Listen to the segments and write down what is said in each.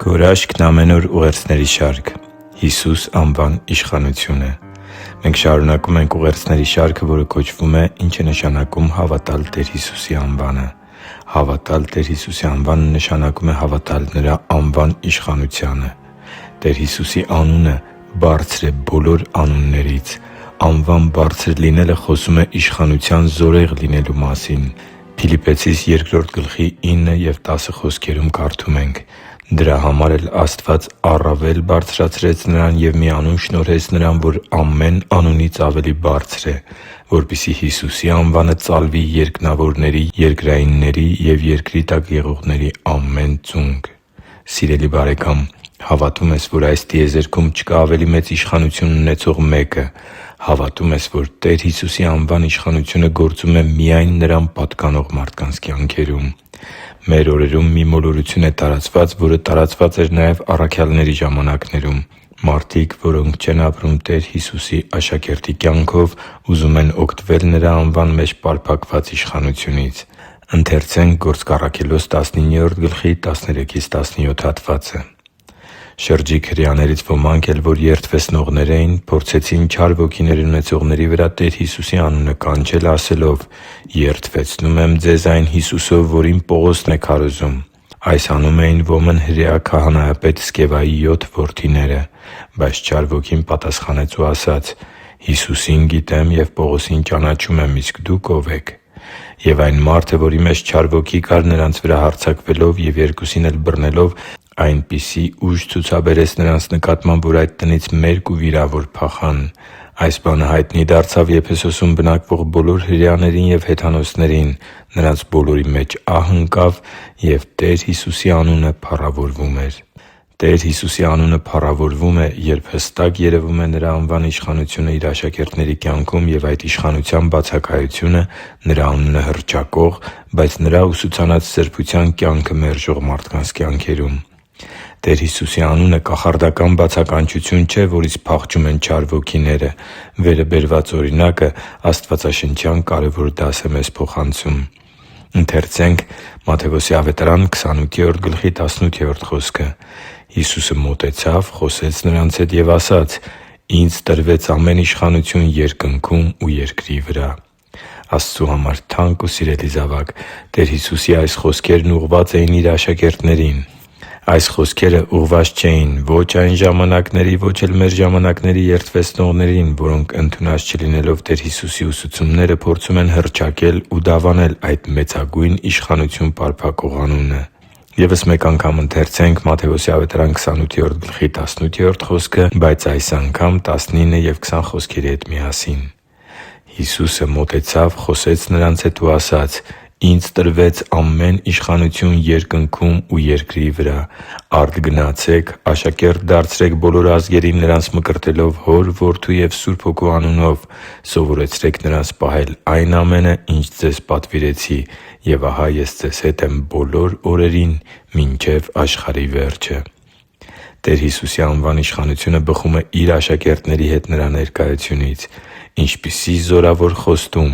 Գորաշքն ամեն օր ուղերձների շարք։ Հիսուս անվան իշխանությունը։ Մենք շարունակում ենք ուղերձների շարքը, որը կոչվում է «Ինչ է նշանակում հավատալ Տեր Հիսուսի անվանը»։ Հավատալ Տեր Հիսուսի անվանը նշանակում է հավատալ Նրա անվան իշխանությանը։ Տեր Հիսուսի անունը բարձր է բոլոր անուններից։ Անվան բարձր լինելը խոսում է իշխանության զորեղ լինելու մասին։ Փիլիպպեցիս 2:9-10 խոսքերում կարդում ենք. «Դրա համար էլ Աստված առավել բարձրացրեց Նրան և մի անուն շնորհեց Նրան, որ ամեն անունից ավելի բարձր է, որպեսզի Հիսուսի անվանը ծալվի երկնավորների, երկրայինների և երկրի տակ եղողների ամեն ծունկ»։ Սիրելի՛ բարեկամ, հավատո՞ւմ ես, որ այս տիեզերքում չկա ավելի մեծ իշխանություն ունեցող մեկը։ Հավատո՞ւմ ես, որ Տեր Հիսուսի անվան իշխանությունը գործում է միայն Նրան պատկանող մարդկանց կյանքերում։ Մեր օրերում մի մոլորություն է տարածված, որը տարածված էր նաև առաքյալների ժամանակներում։ Մարդիկ, որոնք չեն ապրում Տեր Հիսուսի աշակերտի կյանքով, ուզում են օգտվել Նրա անվան մեջ պարփակված իշխանությունից։ «Շրջիկ հրեաներից ոմանք էլ, որ երդվեցնողներ էին, փորձեցին չար ոգիներ ունեցողների վրա Տեր Հիսուսի անունը կանչել, ասելով. «Երդվեցնում եմ ձեզ այն Հիսուսով, որին Պողոսն է քարոզում»։ Այս անում էին Ոմն հրեա քահանայապետ Սկևայի 7 որդիները։ Բայց չար ոգին պատասխանեց ու ասաց. «Հիսուսին գիտեմ և Պողոսին ճանաչում եմ, իսկ դուք ո՞վ եք»։ Եվ այն մարդը, որի մեջ չար ոգի կար, նրանց վրա հարձակվելով և երկուսին էլ բռնելով, այնպիսի ուժ ցուցաբերեց նրանց նկատմամբ, որ այդ տնից մերկ ու վիրավոր փախան։ Այս բանը հայտնի դարձավ Եփեսոսում բնակվող բոլոր հրեաներին և հեթանոսներին։ Նրանց բոլորի մեջ ահ ընկավ, և Տեր Հիսուսի անունը փառավորվում էր» Տեր Հիսուսի անունը փառավորվում է, երբ հստակ երևում է Նրա անվան իշխանությունը Իր աշակերտների կյանքում և այդ իշխանության բացակայությունը Նրա անունը հռչակող, բայց Նրա ուսուցանած սրբության կյանքը մերժող մարդկանց կյանքերում։ Տեր Հիսուսի անունը կախարդական բացականչություն չէ, որից փախչում են չար ոգիները։ Վերը բերված օրինակը աստվածաշնչյան կարևոր դաս է մեզ փոխանցում։ «Հիսուսը մոտեցավ, խոսեց նրանց հետ և ասաց. «Ինձ տրվեց ամեն իշխանություն երկնքում ու երկրի վրա»։ Աստծու համար թանկ ու սիրելի՛ զավակ, Տեր Հիսուսի այս խոսքերն ուղղված էին Իր աշակերտներին։ Այս խոսքերը ուղղված չէին ո՛չ այն ժամանակների, ո՛չ էլ մեր ժամանակների երդվեցնողներին, որոնք ընդունած չլինելով Տեր Հիսուսի ուսուցումները, փորձում են հռչակել ու դավանել այդ մեծագույն իշխանություն պարփակող անունը։ «Բայց այս անգամ 19 և 20 խոսքերի հետ միասին. «Հիսուսը մոտեցավ, խոսեց նրանց հետ ու ասաց. «Ինձ տրվեց ամեն իշխանություն երկնքում ու երկրի վրա։ Արդ գնացե՛ք, աշակե՛րտ դարձրեք բոլոր ազգերին, նրանց մկրտելով Հոր, Որդու և Սուրբ Հոգու անունով, սովորեցրե՛ք նրանց պահել այն ամենը, ինչ ձեզ պատվիրեցի։ Եվ ահա Ես ձեզ հետ եմ բոլոր օրերին մինչև աշխարհի վերջը»։ Տեր Հիսուսի անվան իշխանությունը բխում է Իր աշակերտների հետ Նրա ներկայությունից։ Ինչպիսի՜ զորավոր խոստում.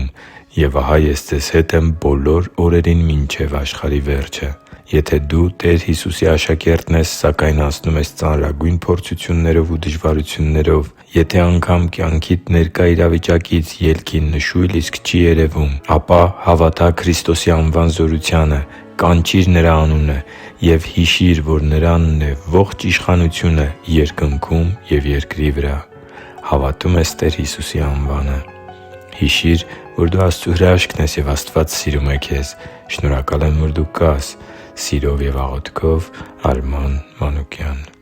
«Եվ ահա Ես ձեզ հետ եմ բոլոր օրերին մինչև աշխարհի վերջը»։ Եթե դու Տեր Հիսուսի աշակերտն ես, սակայն անցնում ես ծանրագույն փորձություններով ու դժվարություններով, եթե անգամ կյանքիդ ներկա իրավիճակից ելքին նշույլ իսկ չի երևում, ապա հավատա՛ Քրիստոսի անվան զորությանը, կանչի՛ր Նրա անունը և հիշի՛ր, որ Նրա անունն է ողջ իշխանությունը երկնքում և երկրի վրա։ Հավատո՞ւմ ես Տեր Հիսուսի անվանը։ Հիշի՛ր, որ դու Աստծո հրաշքն ես, և Աստված սիրում է քեզ։ Շնորհակալ եմ, որ դու կա՛ս։ Սիրով և աղոթքով Արման Մանուկյան։